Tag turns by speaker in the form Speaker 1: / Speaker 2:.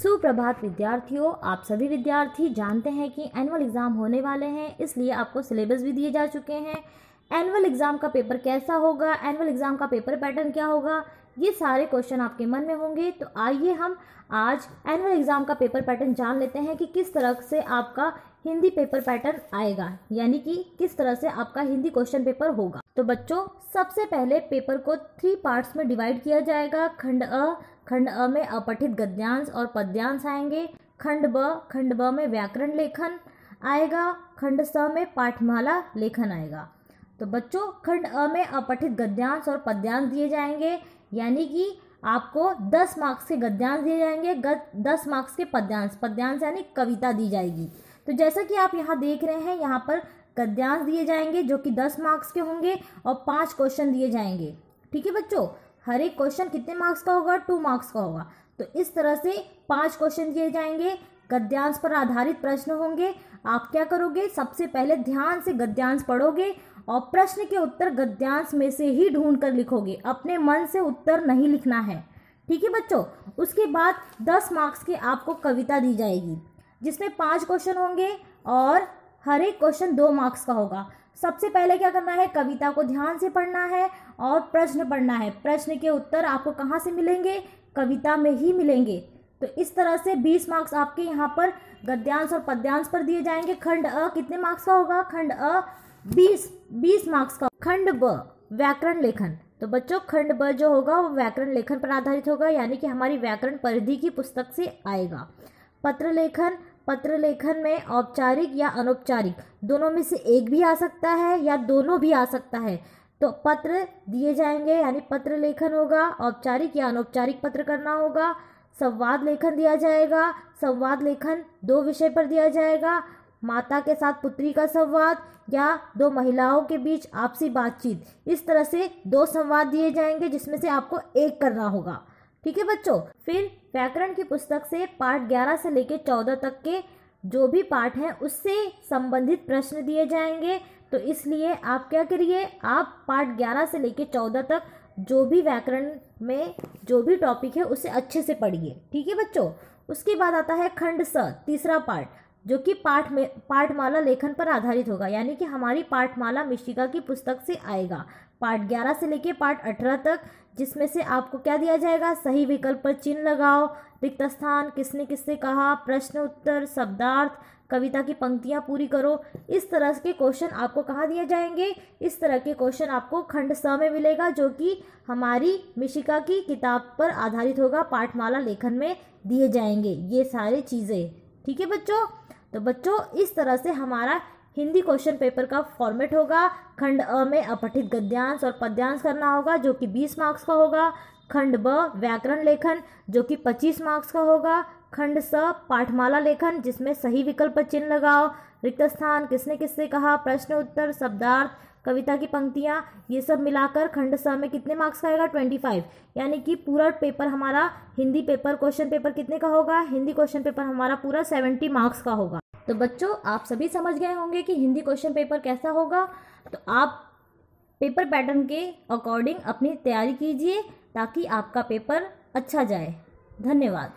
Speaker 1: सुप्रभात विद्यार्थियों, आप सभी विद्यार्थी जानते हैं कि एनुअल एग्ज़ाम होने वाले हैं, इसलिए आपको सिलेबस भी दिए जा चुके हैं। एनुअल एग्ज़ाम का पेपर कैसा होगा, एनुअल एग्ज़ाम का पेपर पैटर्न क्या होगा, ये सारे क्वेश्चन आपके मन में होंगे। तो आइए हम आज एनुअल एग्ज़ाम का पेपर पैटर्न जान लेते हैं कि किस तरह से आपका हिंदी पेपर पैटर्न आएगा, यानी कि किस तरह से आपका हिंदी क्वेश्चन पेपर होगा। तो बच्चों, सबसे पहले पेपर को 3 पार्ट्स में डिवाइड किया जाएगा। खंड अ में अपठित गद्यांश और पद्यांश आएंगे। खंड ब में व्याकरण लेखन आएगा। खंड स में पाठमाला लेखन आएगा। तो बच्चों, खंड अ में अपठित गद्यांश और पद्यांश दिए जाएंगे, यानी कि आपको 10 मार्क्स के गद्यांश दिए जाएंगे, 10 मार्क्स के पद्यांश यानी कविता दी जाएगी। तो जैसा कि आप यहाँ देख रहे हैं, यहाँ पर गद्यांश दिए जाएंगे जो कि 10 मार्क्स के होंगे और 5 क्वेश्चन दिए जाएंगे। ठीक है बच्चों, हर एक क्वेश्चन कितने मार्क्स का होगा? 2 मार्क्स का होगा। तो इस तरह से 5 क्वेश्चन दिए जाएंगे, गद्यांश पर आधारित प्रश्न होंगे। आप क्या करोगे? सबसे पहले ध्यान से गद्यांश पढ़ोगे और प्रश्न के उत्तर गद्यांश में से ही ढूंढ कर लिखोगे, अपने मन से उत्तर नहीं लिखना है। ठीक है बच्चों, उसके बाद 10 मार्क्स की आपको कविता दी जाएगी, जिसमें 5 क्वेश्चन होंगे और हर एक क्वेश्चन 2 मार्क्स का होगा। सबसे पहले क्या करना है? कविता को ध्यान से पढ़ना है और प्रश्न पढ़ना है। प्रश्न के उत्तर आपको कहाँ से मिलेंगे? कविता में ही मिलेंगे। तो इस तरह से 20 मार्क्स आपके यहाँ पर गद्यांश और पद्यांश पर दिए जाएंगे। खंड अ कितने मार्क्स का होगा? खंड अ 20 मार्क्स का। खंड ब व्याकरण लेखन। तो बच्चों, खंड ब जो होगा वो व्याकरण लेखन पर आधारित होगा, यानी कि हमारी व्याकरण परिधि की पुस्तक से आएगा। पत्र लेखन में औपचारिक या अनौपचारिक दोनों में से एक भी आ सकता है या दोनों भी आ सकता है। तो पत्र दिए जाएंगे, यानी पत्र लेखन होगा, औपचारिक या अनौपचारिक पत्र करना होगा। संवाद लेखन दिया जाएगा। संवाद लेखन 2 विषय पर दिया जाएगा, माता के साथ पुत्री का संवाद या 2 महिलाओं के बीच आपसी बातचीत। इस तरह से 2 संवाद दिए जाएंगे, जिसमें से आपको एक करना होगा। ठीक है बच्चों, फिर व्याकरण की पुस्तक से पाठ 11 से लेकर 14 तक के जो भी पाठ हैं उससे संबंधित प्रश्न दिए जाएंगे। तो इसलिए आप क्या करिए, आप पाठ 11 से लेकर 14 तक जो भी व्याकरण में जो भी टॉपिक है उसे अच्छे से पढ़िए। ठीक है बच्चों, उसके बाद आता है खंड स, तीसरा पार्ट, जो कि पाठमाला लेखन पर आधारित होगा, यानी कि हमारी पाठमाला मिशिका की पुस्तक से आएगा। पाठ 11 से लेके पाठ 18 तक, जिसमें से आपको क्या दिया जाएगा? सही विकल्प पर चिन्ह लगाओ, रिक्त स्थान, किसने किससे कहा, प्रश्न उत्तर, शब्दार्थ, कविता की पंक्तियां पूरी करो। इस तरह के क्वेश्चन आपको कहाँ दिए जाएंगे? इस तरह के क्वेश्चन आपको खंड स में मिलेगा, जो कि हमारी मिशिका की किताब पर आधारित होगा, पाठमाला लेखन में दिए जाएंगे ये सारी चीज़ें। ठीक है बच्चों, तो बच्चों इस तरह से हमारा हिंदी क्वेश्चन पेपर का फॉर्मेट होगा। खंड अ में अपठित गद्यांश और पद्यांश करना होगा, जो कि 20 मार्क्स का होगा। खंड ब व्याकरण लेखन, जो कि 25 मार्क्स का होगा। खंड स पाठमाला लेखन, जिसमें सही विकल्प पर चिन्ह लगाओ, रिक्त स्थान, किसने किससे कहा, प्रश्न उत्तर, शब्दार्थ, कविता की पंक्तियाँ, ये सब मिलाकर खंड स में कितने मार्क्स का आएगा? 25। यानी कि पूरा पेपर हमारा हिंदी पेपर क्वेश्चन पेपर कितने का होगा? हिंदी क्वेश्चन पेपर हमारा पूरा 70 मार्क्स का होगा। तो बच्चों, आप सभी समझ गए होंगे कि हिंदी क्वेश्चन पेपर कैसा होगा। तो आप पेपर पैटर्न के अकॉर्डिंग अपनी तैयारी कीजिए, ताकि आपका पेपर अच्छा जाए। धन्यवाद।